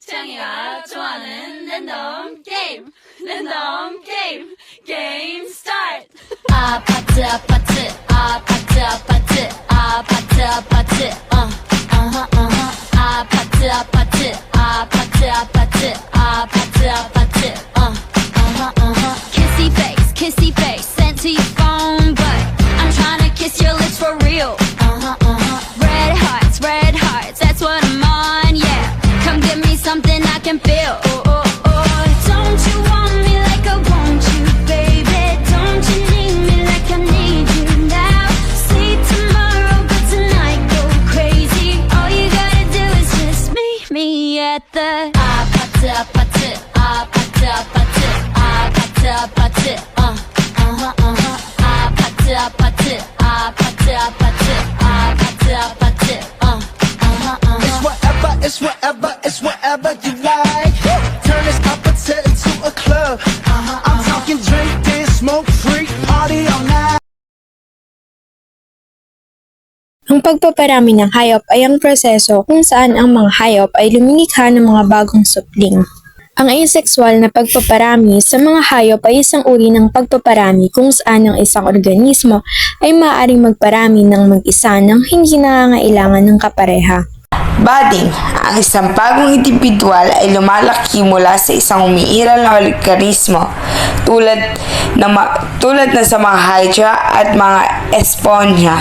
창이가 좋아하는 랜덤 게임 게임 스타트. 아파트 아파트 아파트 아파트 아파트 아파트 아파트 아파트 아파트 아파트 아파트 아파트 kissy face sent to your phone, but I'm trying to kiss your lips for real. Red hearts, that's what I'm on, yeah. Come give me something I can feel. Don't you want me like I want you, baby? Don't you need me like I need you now? See tomorrow, but tonight go crazy. All you gotta do is just meet me at the 아파트 아파트 아파트 아파트 아파트 아파트 아파트 아파트 아파트 아파트 아파트 아파트 It's whatever you like. Turn this opposite into a club. I'm talking drink, dance, smoke, freak, party all night. Ang pagpaparami ng hayop ay ang proseso kung saan ang mga hayop ay lumikha ng mga bagong supling. Ang asexual na pagpaparami sa mga hayop ay isang uri ng pagpaparami kung saan ang isang organismo ay maaaring magparami ng mag-isa nang hindi nangangailangan ng kapareha. Budding, ang isang bagong indibidwal ay lumalaki mula sa isang umiiral na organismo tulad na sa mga hydra at mga esponja.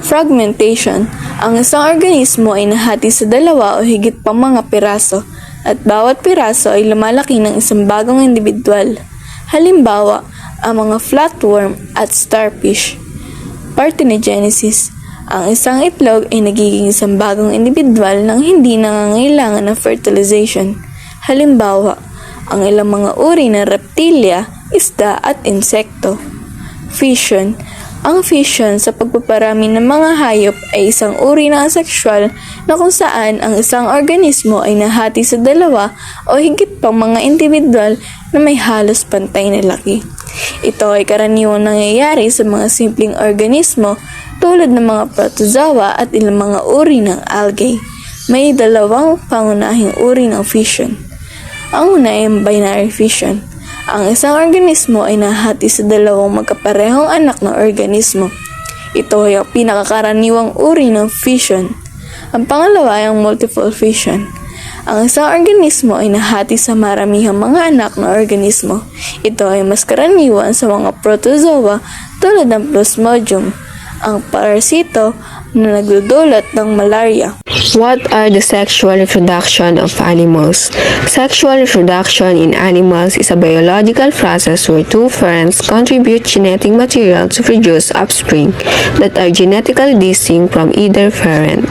Fragmentation, ang isang organismo ay nahati sa dalawa o higit pang mga piraso at bawat piraso ay lumalaki ng isang bagong indibidwal. Halimbawa, ang mga flatworm at starfish. Parthenogenesis, ang isang itlog ay nagiging isang bagong indibidwal nang hindi nangangailangan ng fertilization. Halimbawa, ang ilang mga uri ng reptilya, isda at insekto. Fission, ang fission sa pagpaparami ng mga hayop ay isang uri ng asexual na kung saan ang isang organismo ay nahati sa dalawa o higit pang mga indibidwal na may halos pantay na laki. Ito ay karaniwang nangyayari sa mga simpleng organismo tulad ng mga protozoa at ilang mga uri ng algae. May dalawang pangunahing uri ng fission. Ang una ay binary fission. Ang isang organismo ay nahati sa dalawang magkaparehong anak na organismo. Ito ay ang pinakakaraniwang uri ng fission. Ang pangalawa ay ang multiple fission. Ang isang organismo ay nahati sa maramihang mga anak na organismo. Ito ay mas karaniwan sa mga protozoa tulad ng Plasmodium, ang parasito na nagdudulot ng malaria. What are the sexual reproduction of animals? Sexual reproduction in animals is a biological process where two parents contribute genetic material to produce offspring that are genetically distinct from either parent.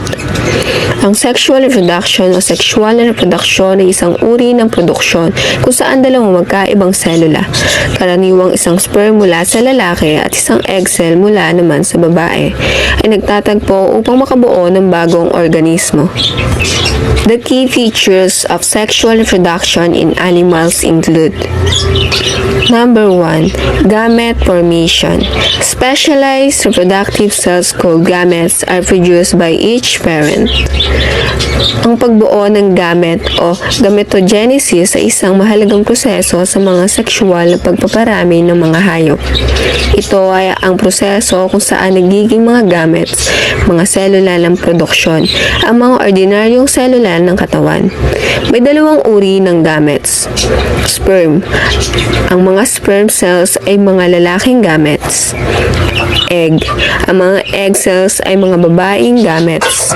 Ang sexual reproduction o sexual na reproduksyon ay isang uri ng produksyon kung saan dalawang magkaibang selula, karaniwang isang sperm mula sa lalaki at isang egg cell mula naman sa babae, ay nagtatagpo upang makabuo ng bagong organismo. The key features of sexual reproduction in animals include: Number 1. Gamete formation. Specialized reproductive cells called gametes are produced by each parent. Ang pagbuo ng gamete o gametogenesis ay isang mahalagang proseso sa mga sexual na pagpaparami ng mga hayop. Ito ay ang proseso kung saan nagiging mga gametes, mga selula ng produksyon, ang mga ordinaryong selula ng katawan. May dalawang uri ng gametes. Sperm. Ang mga sperm cells ay mga lalaking gametes. Egg. Ang mga egg cells ay mga babaeng gametes.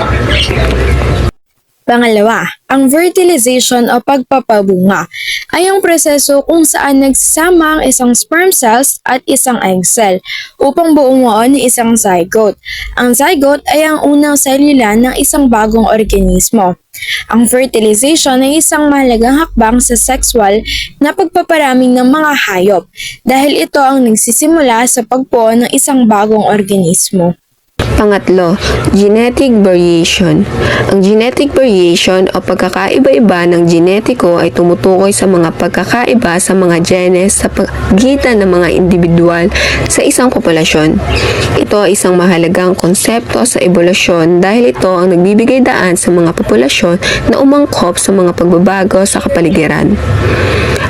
Pangalawa, ang fertilization o pagpapabunga ay ang proseso kung saan nagsasama ang isang sperm cells at isang egg cell upang bumuo ng isang zygote. Ang zygote ay ang unang selula ng isang bagong organismo. Ang fertilization ay isang mahalagang hakbang sa sexual na pagpaparaming ng mga hayop dahil ito ang nagsisimula sa pagbuo ng isang bagong organismo. Pangatlo, genetic variation. Ang genetic variation o pagkakaiba-iba ng genetiko ay tumutukoy sa mga pagkakaiba sa mga genes sa pagitan ng mga individual sa isang populasyon. Ito ay isang mahalagang konsepto sa ebolusyon dahil ito ang nagbibigay daan sa mga populasyon na umangkop sa mga pagbabago sa kapaligiran.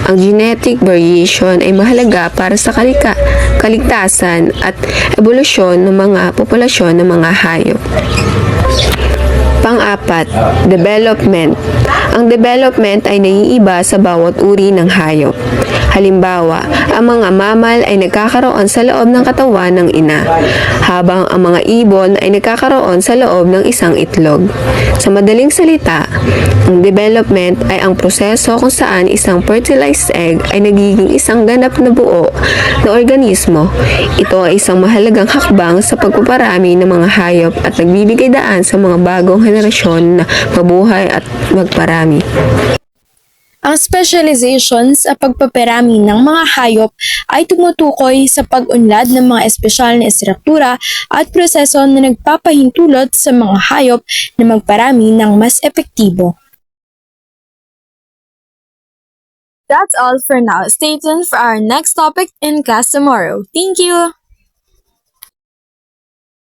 Ang genetic variation ay mahalaga para sa kaligtasan at ebolusyon ng mga populasyon ng mga hayop. Pang-apat, development. Ang development ay naiiba sa bawat uri ng hayop. Halimbawa, ang mga mammal ay nagkakaroon sa loob ng katawan ng ina, habang ang mga ibon ay nagkakaroon sa loob ng isang itlog. Sa madaling salita, ang development ay ang proseso kung saan isang fertilized egg ay nagiging isang ganap na buo na organismo. Ito ay isang mahalagang hakbang sa pagpaparami ng mga hayop at nagbibigay daan sa mga bagong henerasyon na mabuhay at magparami. Ang specialization sa pagpaparami ng mga hayop ay tumutukoy sa pag-unlad ng mga espesyal na estruktura at proseso na nagpapahintulot sa mga hayop na magparami ng mas epektibo. That's all for now. Stay tuned for our next topic in class tomorrow. Thank you!